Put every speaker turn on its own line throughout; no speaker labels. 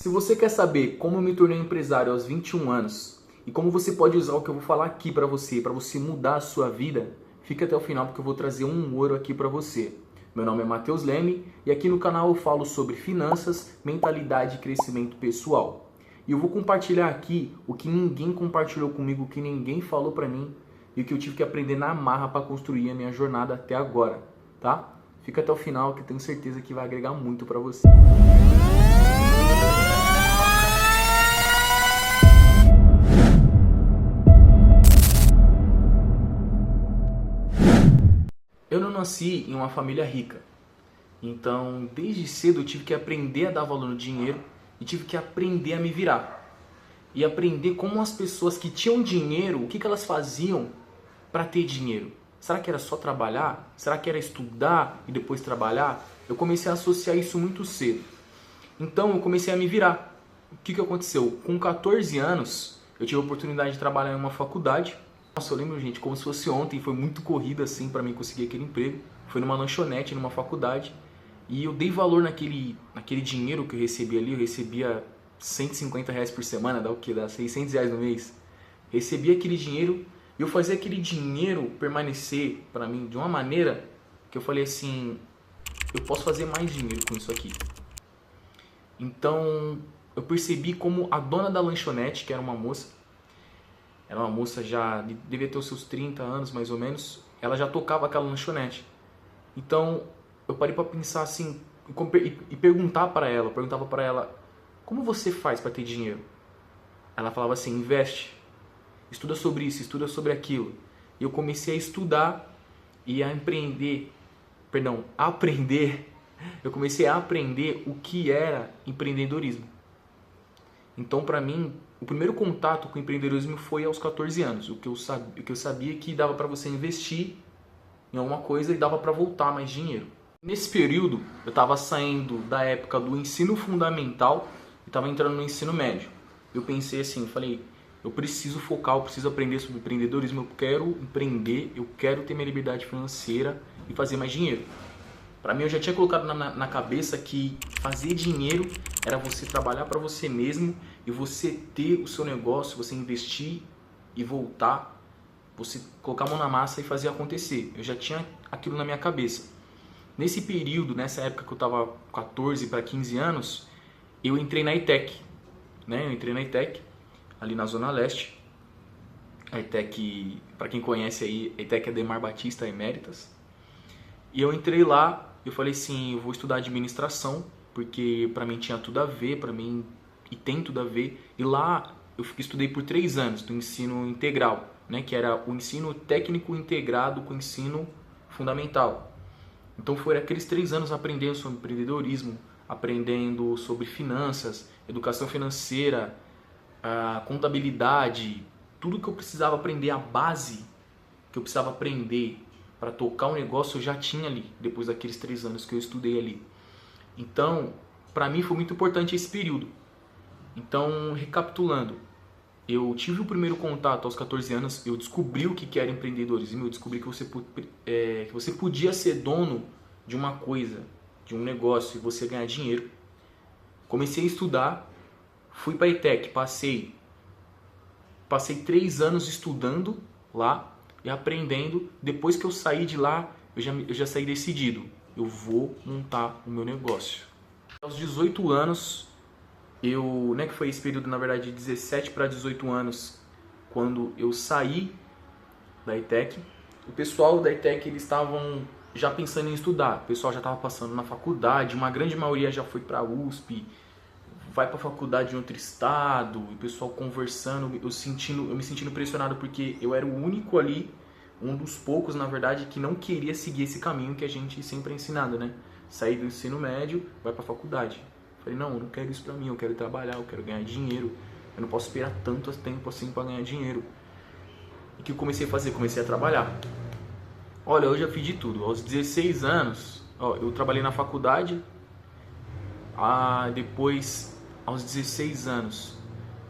Se você quer saber como eu me tornei empresário aos 21 anos e como você pode usar o que eu vou falar aqui para você mudar a sua vida, fica até o final porque eu vou trazer um ouro aqui para você. Meu nome é Matheus Leme e aqui no canal eu falo sobre finanças, mentalidade e crescimento pessoal. E eu vou compartilhar aqui o que ninguém compartilhou comigo, o que ninguém falou para mim e o que eu tive que aprender na marra para construir a minha jornada até agora, tá? Fica até o final que eu tenho certeza que vai agregar muito para você. Eu não nasci em uma família rica, então desde cedo eu tive que aprender a dar valor no dinheiro e tive que aprender a me virar. E aprender como as pessoas que tinham dinheiro, o que elas faziam para ter dinheiro. Será que era só trabalhar? Será que era estudar e depois trabalhar? Eu comecei a associar isso muito cedo. Então eu comecei a me virar. O que aconteceu? Com 14 anos eu tive a oportunidade de trabalhar em uma faculdade. Nossa, eu lembro, gente, como se fosse ontem, foi muito corrida assim para mim conseguir aquele emprego. Foi numa lanchonete, numa faculdade, e eu dei valor naquele dinheiro que eu recebia ali. Eu recebia R$ 150 por semana, dá o que? Dá R$ 600 no mês. Recebi aquele dinheiro e eu fazia aquele dinheiro permanecer para mim de uma maneira que eu falei assim, eu posso fazer mais dinheiro com isso aqui. Então eu percebi como a dona da lanchonete, que era uma moça já, devia ter os seus 30 anos mais ou menos, ela já tocava aquela lanchonete. Então eu parei para pensar assim e perguntava para ela, como você faz para ter dinheiro? Ela falava assim, investe, estuda sobre isso, estuda sobre aquilo. E eu comecei a estudar e a aprender. Eu comecei a aprender o que era empreendedorismo. Então, para mim, o primeiro contato com o empreendedorismo foi aos 14 anos. O que eu sabia que dava para você investir em alguma coisa e dava para voltar mais dinheiro. Nesse período, eu estava saindo da época do ensino fundamental e estava entrando no ensino médio. Eu pensei assim, falei, eu preciso focar, eu preciso aprender sobre empreendedorismo, eu quero empreender, eu quero ter minha liberdade financeira e fazer mais dinheiro. Para mim, eu já tinha colocado na cabeça que fazer dinheiro era você trabalhar para você mesmo e você ter o seu negócio, você investir e voltar, você colocar a mão na massa e fazer acontecer. Eu já tinha aquilo na minha cabeça. Nesse período, nessa época que eu estava 14 para 15 anos, eu entrei na ETEC. Eu entrei na ETEC, ali na Zona Leste. A ETEC, para quem conhece aí, a ETEC é Adhemar Batista Eméritas. E eu entrei lá. Eu falei assim, eu vou estudar administração, porque para mim tinha tudo a ver, e tem tudo a ver. E lá eu estudei por 3 anos do ensino integral, que era o ensino técnico integrado com o ensino fundamental. Então foram aqueles 3 anos aprendendo sobre empreendedorismo, aprendendo sobre finanças, educação financeira, contabilidade, tudo que eu precisava aprender, a base que eu precisava aprender para tocar um negócio eu já tinha ali, depois daqueles 3 anos que eu estudei ali. Então, para mim foi muito importante esse período. Então, recapitulando, eu tive o primeiro contato aos 14 anos, eu descobri o que era empreendedorismo, eu descobri que você podia ser dono de uma coisa, de um negócio e você ganhar dinheiro. Comecei a estudar, fui para a ETEC, passei 3 anos estudando lá, e aprendendo. Depois que eu saí de lá, eu já saí decidido. Eu vou montar o meu negócio. Aos 18 anos, que foi esse período, na verdade, de 17 para 18 anos, quando eu saí da ETEC, o pessoal da ETEC, eles estavam já pensando em estudar. O pessoal já estava passando na faculdade, uma grande maioria já foi para a USP, vai para a faculdade em outro estado, o pessoal conversando, eu me sentindo pressionado porque eu era o único ali, um dos poucos, na verdade, que não queria seguir esse caminho que a gente sempre é ensinado, Sair do ensino médio, vai para a faculdade. Falei, não, eu não quero isso para mim, eu quero trabalhar, eu quero ganhar dinheiro, eu não posso esperar tanto tempo assim para ganhar dinheiro. E o que eu comecei a fazer? Comecei a trabalhar. Olha, eu já fiz de tudo. Aos 16 anos, eu trabalhei na faculdade, depois, aos 16 anos,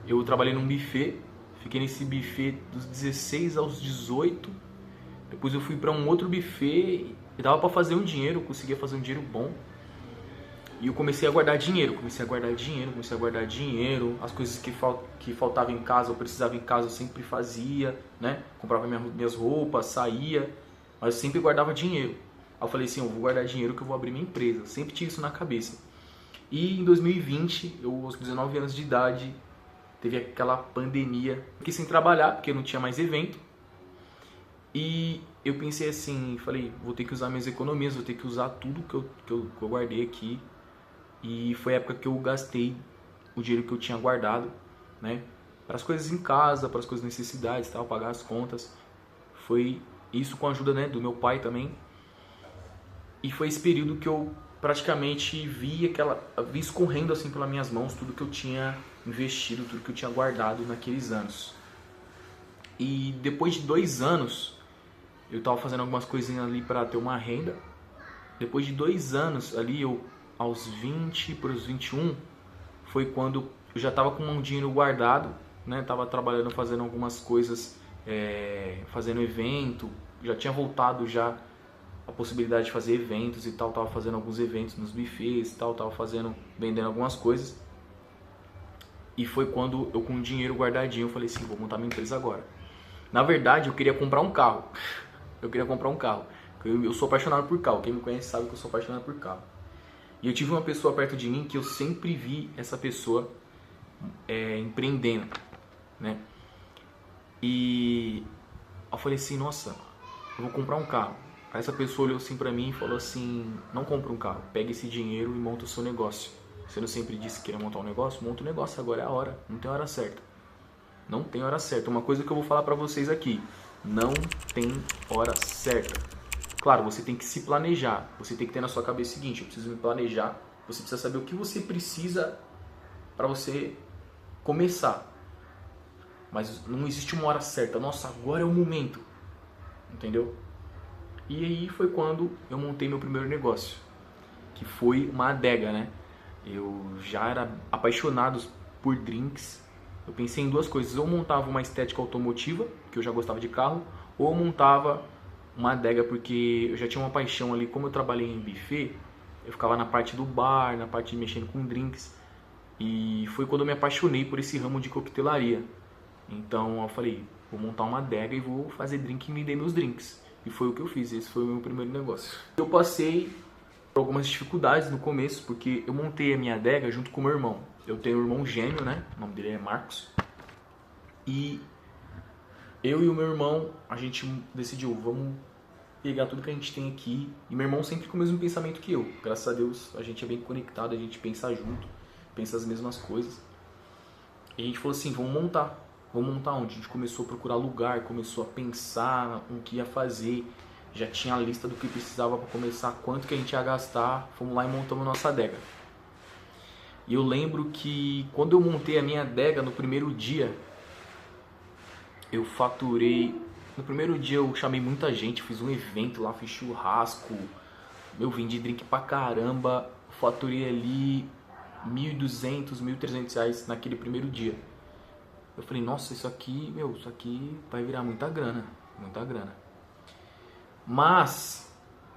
eu trabalhei num buffet, fiquei nesse buffet dos 16 aos 18, depois eu fui para um outro buffet, e dava para fazer um dinheiro, eu conseguia fazer um dinheiro bom. E eu comecei a guardar dinheiro, comecei a guardar dinheiro. As coisas que faltavam em casa, eu precisava em casa, eu sempre fazia, né? Comprava minhas roupas, saía, mas eu sempre guardava dinheiro. Aí eu falei assim, eu vou guardar dinheiro que eu vou abrir minha empresa. Eu sempre tive isso na cabeça. E em 2020, eu aos 19 anos de idade, teve aquela pandemia. Fiquei sem trabalhar, porque não tinha mais evento. E eu pensei assim, falei, vou ter que usar minhas economias, vou ter que usar tudo que eu guardei aqui. E foi a época que eu gastei o dinheiro que eu tinha guardado, né? Para as coisas em casa, para as coisas necessidades, tal, pagar as contas. Foi isso com a ajuda, né, do meu pai também. E foi esse período que eu praticamente vi escorrendo assim pelas minhas mãos tudo que eu tinha investido, tudo que eu tinha guardado naqueles anos. E depois de 2 anos, eu estava fazendo algumas coisinhas ali para ter uma renda. Depois de 2 anos ali, eu aos 20 para os 21, foi quando eu já estava com um dinheiro guardado, né? Tava trabalhando, fazendo algumas coisas, fazendo evento, já tinha voltado já a possibilidade de fazer eventos e tal, tava fazendo alguns eventos nos buffets e tal, tava vendendo algumas coisas. E foi quando eu com o dinheiro guardadinho, eu falei assim, vou montar minha empresa agora. Na verdade, eu queria comprar um carro. Eu sou apaixonado por carro, quem me conhece sabe que eu sou apaixonado por carro. E eu tive uma pessoa perto de mim que eu sempre vi essa pessoa empreendendo, né? E eu falei assim, nossa, eu vou comprar um carro. Aí essa pessoa olhou assim pra mim e falou assim, não compra um carro, pega esse dinheiro e monta o seu negócio. Você não sempre disse que queria montar um negócio? Monta um negócio, agora é a hora, não tem hora certa. Não tem hora certa. Uma coisa que eu vou falar pra vocês aqui, não tem hora certa. Claro, você tem que se planejar, você tem que ter na sua cabeça o seguinte, eu preciso me planejar, você precisa saber o que você precisa para você começar. Mas não existe uma hora certa, nossa, agora é o momento, entendeu? E aí foi quando eu montei meu primeiro negócio, que foi uma adega, né? Eu já era apaixonado por drinks, eu pensei em 2 coisas, ou eu montava uma estética automotiva, que eu já gostava de carro, ou eu montava uma adega, porque eu já tinha uma paixão ali, como eu trabalhei em buffet, eu ficava na parte do bar, na parte de mexendo com drinks, e foi quando eu me apaixonei por esse ramo de coquetelaria. Então eu falei, vou montar uma adega e vou fazer drink e vender meus drinks. E foi o que eu fiz, esse foi o meu primeiro negócio. Eu passei por algumas dificuldades no começo, porque eu montei a minha adega junto com o meu irmão. Eu tenho um irmão gêmeo, né? O nome dele é Marcos. E eu e o meu irmão, a gente decidiu, vamos pegar tudo que a gente tem aqui. E meu irmão sempre com o mesmo pensamento que eu. Graças a Deus, a gente é bem conectado, a gente pensa junto, pensa as mesmas coisas. E a gente falou assim, vamos montar. Vamos montar onde? A gente começou a procurar lugar, começou a pensar no que ia fazer. Já tinha a lista do que precisava para começar, quanto que a gente ia gastar. Fomos lá e montamos nossa adega. E eu lembro que quando eu montei a minha adega no primeiro dia, eu faturei... No primeiro dia eu chamei muita gente, fiz um evento lá, fiz churrasco, eu vendi drink pra caramba, faturei ali R$1.200, R$1.300 naquele primeiro dia. Eu falei, nossa, isso aqui vai virar muita grana, muita grana. Mas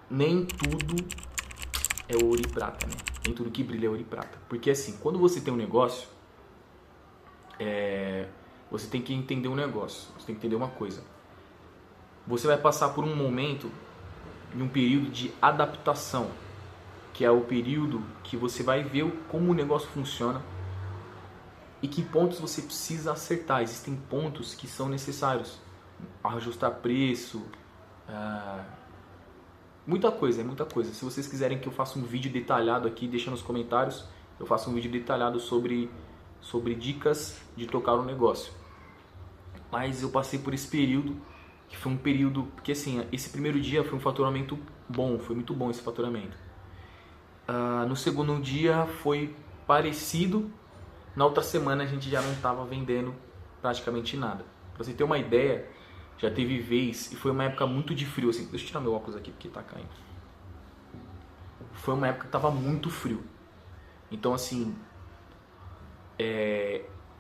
nem tudo é ouro e prata, né? Nem tudo que brilha é ouro e prata. Porque assim, quando você tem um negócio, você tem que entender um negócio, você tem que entender uma coisa. Você vai passar por um momento, em um período de adaptação, que é o período que você vai ver como o negócio funciona e que pontos você precisa acertar. Existem pontos que são necessários, ajustar preço, muita coisa, é muita coisa. Se vocês quiserem que eu faça um vídeo detalhado aqui, deixa nos comentários, eu faço um vídeo detalhado sobre dicas de tocar um negócio. Mas eu passei por esse período, que foi um período, porque assim, esse primeiro dia foi um faturamento bom, foi muito bom esse faturamento. No segundo dia foi parecido, na outra semana a gente já não estava vendendo praticamente nada. Pra você ter uma ideia, já teve vez, e foi uma época muito de frio, assim, deixa eu tirar meu óculos aqui porque tá caindo. Foi uma época que tava muito frio, então assim,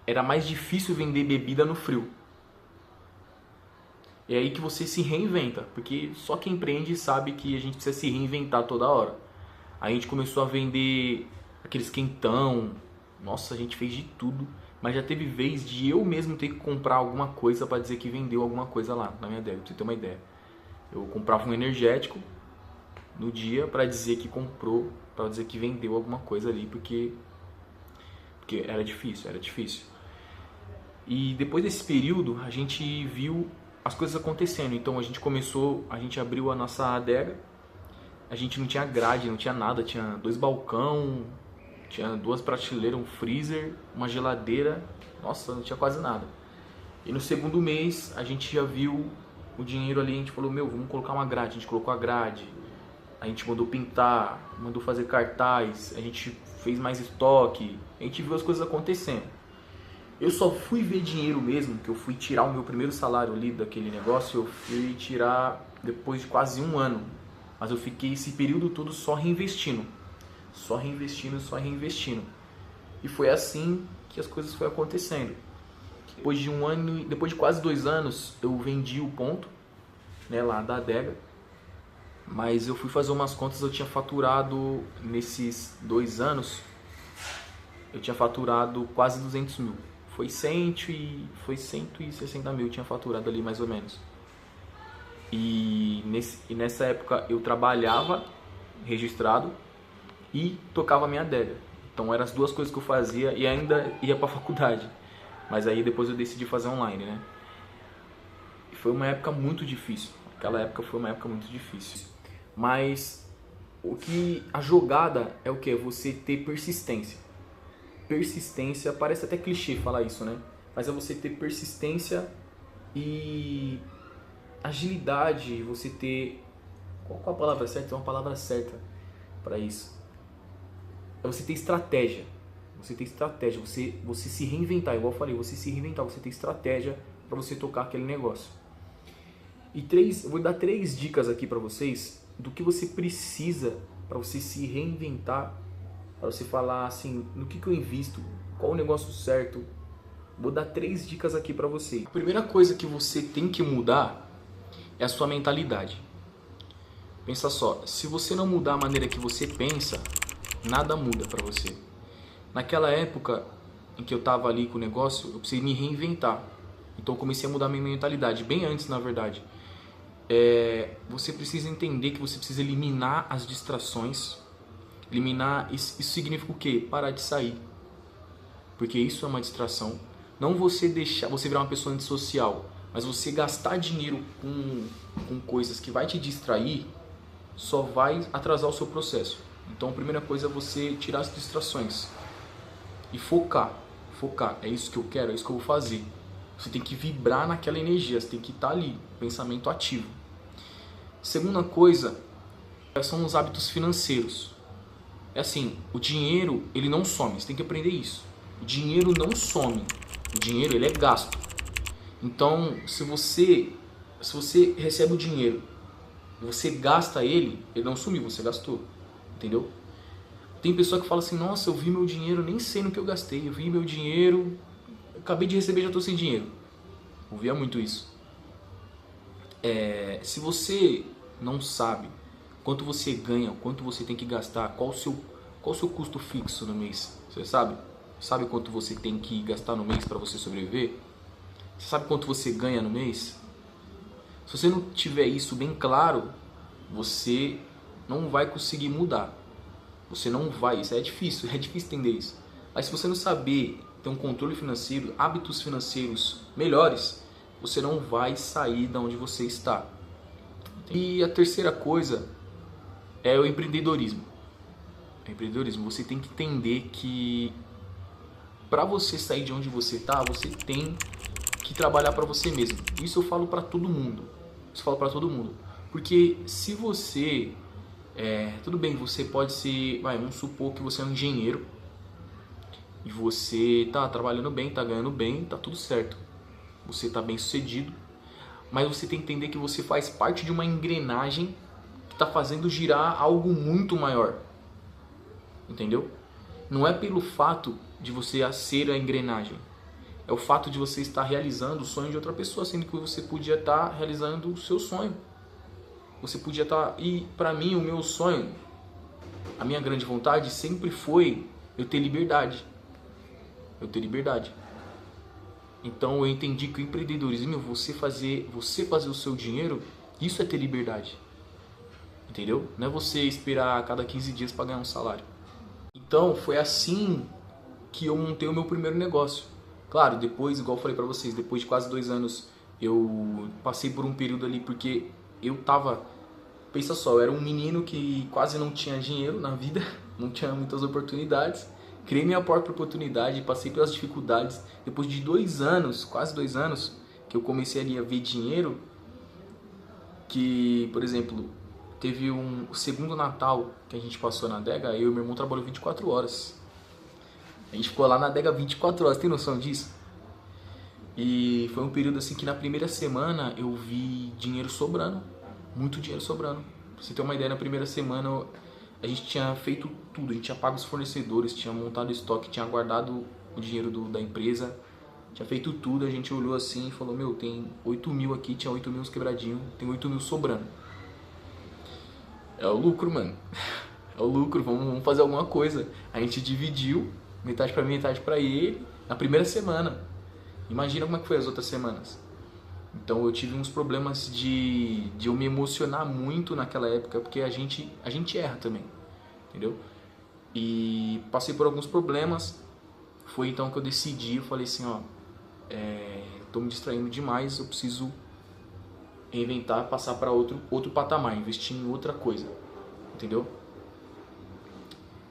era mais difícil vender bebida no frio. É aí que você se reinventa, porque só quem empreende sabe que a gente precisa se reinventar toda hora. A gente começou a vender aqueles quentão. Nossa, a gente fez de tudo. Mas já teve vez de eu mesmo ter que comprar alguma coisa para dizer que vendeu alguma coisa lá na minha adega, pra você ter uma ideia. Eu comprava um energético no dia para dizer que comprou, para dizer que vendeu alguma coisa ali, porque era difícil, era difícil. E depois desse período, a gente viu as coisas acontecendo. Então a gente abriu a nossa adega. A gente não tinha grade, não tinha nada, tinha 2 balcão, tinha 2 prateleiras, um freezer, uma geladeira. Nossa, não tinha quase nada. E no segundo mês, a gente já viu o dinheiro ali, a gente falou, meu, vamos colocar uma grade. A gente colocou a grade, a gente mandou pintar, mandou fazer cartaz, a gente fez mais estoque, a gente viu as coisas acontecendo. Eu só fui ver dinheiro mesmo, que eu fui tirar o meu primeiro salário ali daquele negócio, eu fui tirar depois de quase 1 ano. Mas eu fiquei esse período todo só reinvestindo. Só reinvestindo, só reinvestindo. E foi assim que as coisas foram acontecendo. Depois de 1 ano, depois de quase 2 anos, eu vendi o ponto, né, lá da adega. Mas eu fui fazer umas contas, eu tinha faturado nesses 2 anos, eu tinha faturado quase 200 mil. Foi 160 mil, eu tinha faturado ali mais ou menos. E nessa época eu trabalhava registrado e tocava a minha adega. Então eram as 2 coisas que eu fazia e ainda ia para a faculdade. Mas aí depois eu decidi fazer online, né? E foi uma época muito difícil. Aquela época foi uma época muito difícil. Mas a jogada é o que? Você ter persistência. Persistência, parece até clichê falar isso, né? Mas é você ter persistência e agilidade, você ter... Qual a palavra certa? Tem uma palavra certa para isso. É você ter estratégia. Você ter estratégia, você se reinventar, igual eu falei, você se reinventar, você ter estratégia para você tocar aquele negócio. E eu vou dar 3 dicas aqui para vocês do que você precisa para você se reinventar, para você falar assim, no que eu invisto, qual o negócio certo. Vou dar 3 dicas aqui para você. A primeira coisa que você tem que mudar é a sua mentalidade. Pensa só, se você não mudar a maneira que você pensa, nada muda para você. Naquela época em que eu estava ali com o negócio, eu precisei me reinventar. Então eu comecei a mudar a minha mentalidade, bem antes na verdade. Você precisa entender que você precisa eliminar as distrações. Isso significa o quê? Parar de sair. Porque isso é uma distração. Não você virar uma pessoa antissocial, mas você gastar dinheiro com coisas que vai te distrair, só vai atrasar o seu processo. Então a primeira coisa é você tirar as distrações e focar. É isso que eu quero, é isso que eu vou fazer. Você tem que vibrar naquela energia, você tem que estar ali, pensamento ativo. Segunda coisa são os hábitos financeiros. É assim, o dinheiro ele não some, você tem que aprender isso. O dinheiro não some, o dinheiro ele é gasto. Então, se você recebe o dinheiro e você gasta ele não sumiu, você gastou, entendeu? Tem pessoa que fala assim, nossa, eu vi meu dinheiro, nem sei no que eu gastei, eu vi meu dinheiro, acabei de receber, já estou sem dinheiro. Ouvia muito isso. Se você não sabe quanto você ganha, quanto você tem que gastar, qual o seu custo fixo no mês, você sabe? Sabe quanto você tem que gastar no mês para você sobreviver? Você sabe quanto você ganha no mês? Se você não tiver isso bem claro, você não vai conseguir mudar. Você não vai, isso é difícil entender isso. Mas se você não saber ter um controle financeiro, hábitos financeiros melhores, você não vai sair de onde você está. E a terceira coisa é o empreendedorismo. Você tem que entender que para você sair de onde você está, você tem que trabalhar para você mesmo. Isso eu falo para todo mundo. Porque se você... tudo bem, você pode ser... vamos supor que você é um engenheiro e você está trabalhando bem, está ganhando bem, está tudo certo. Você está bem sucedido, mas você tem que entender que você faz parte de uma engrenagem que está fazendo girar algo muito maior. Entendeu? Não é pelo fato de você ser a engrenagem. É o fato de você estar realizando o sonho de outra pessoa, sendo que você podia estar realizando o seu sonho. Você podia estar... E para mim, o meu sonho, a minha grande vontade sempre foi eu ter liberdade. Então eu entendi que o empreendedorismo, você fazer o seu dinheiro, isso é ter liberdade. Entendeu? Não é você esperar a cada 15 dias para ganhar um salário. Então foi assim que eu montei o meu primeiro negócio. Claro, depois, igual eu falei pra vocês, depois de quase 2 anos, eu passei por um período ali porque eu tava... Pensa só, eu era um menino que quase não tinha dinheiro na vida, não tinha muitas oportunidades. Criei minha própria oportunidade, passei pelas dificuldades. Depois de 2 anos, quase 2 anos, que eu comecei ali a ver dinheiro, que, por exemplo, teve o segundo Natal que a gente passou na adega, eu e meu irmão trabalhou 24 horas. A gente ficou lá na adega 24 horas, tem noção disso? E foi um período assim que na primeira semana eu vi dinheiro sobrando, muito dinheiro sobrando. Pra você ter uma ideia, na primeira semana a gente tinha feito tudo, a gente tinha pago os fornecedores, tinha montado estoque, tinha guardado o dinheiro da empresa, tinha feito tudo. A gente olhou assim e falou, meu, tem 8 mil aqui, tinha 8 mil uns quebradinhos, tem 8 mil sobrando. É o lucro, mano. É o lucro, vamos fazer alguma coisa. A gente dividiu, metade pra mim, metade pra ele, na primeira semana. Imagina como é que foi as outras semanas. Então eu tive uns problemas de eu me emocionar muito naquela época, porque a gente erra também, entendeu? E passei por alguns problemas. Foi então que eu decidi, eu falei assim, ó, tô me distraindo demais, eu preciso reinventar, passar para outro patamar, investir em outra coisa, entendeu?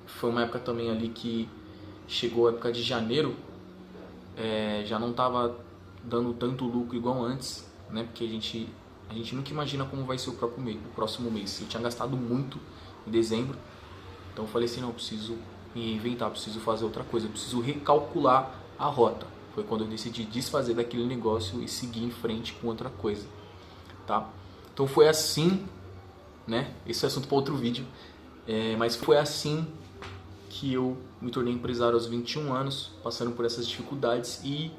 Foi uma época também ali que chegou a época de janeiro, já não tava dando tanto lucro igual antes, né? Porque a gente nunca imagina como vai ser o próximo mês. Eu tinha gastado muito em dezembro, então eu falei assim, não, eu preciso me reinventar, preciso fazer outra coisa, eu preciso recalcular a rota. Foi quando eu decidi desfazer daquele negócio e seguir em frente com outra coisa, tá? Então foi assim, né? Esse é assunto para outro vídeo, mas foi assim que eu me tornei empresário aos 21 anos, passando por essas dificuldades, e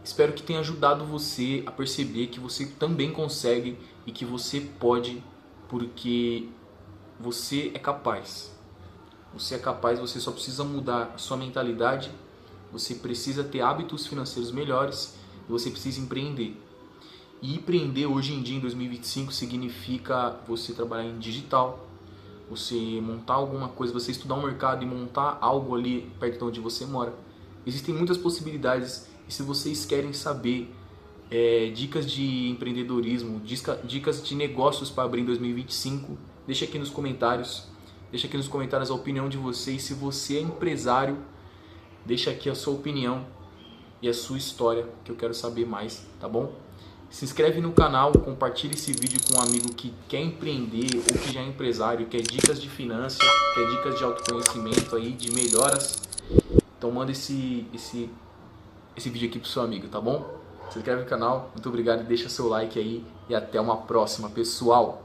espero que tenha ajudado você a perceber que você também consegue e que você pode, porque você é capaz. Você é capaz, você só precisa mudar a sua mentalidade, você precisa ter hábitos financeiros melhores e você precisa empreender. E empreender hoje em dia, em 2025, significa você trabalhar em digital, você montar alguma coisa, você estudar um mercado e montar algo ali perto de onde você mora. Existem muitas possibilidades, e se vocês querem saber dicas de empreendedorismo, dicas de negócios para abrir em 2025, deixa aqui nos comentários. Deixa aqui nos comentários a opinião de vocês. Se você é empresário, deixa aqui a sua opinião e a sua história, que eu quero saber mais, tá bom? Se inscreve no canal, compartilha esse vídeo com um amigo que quer empreender ou que já é empresário, quer dicas de finanças, quer dicas de autoconhecimento aí, de melhoras. Então manda esse vídeo aqui pro seu amigo, tá bom? Se inscreve no canal, muito obrigado e deixa seu like aí e até uma próxima, pessoal!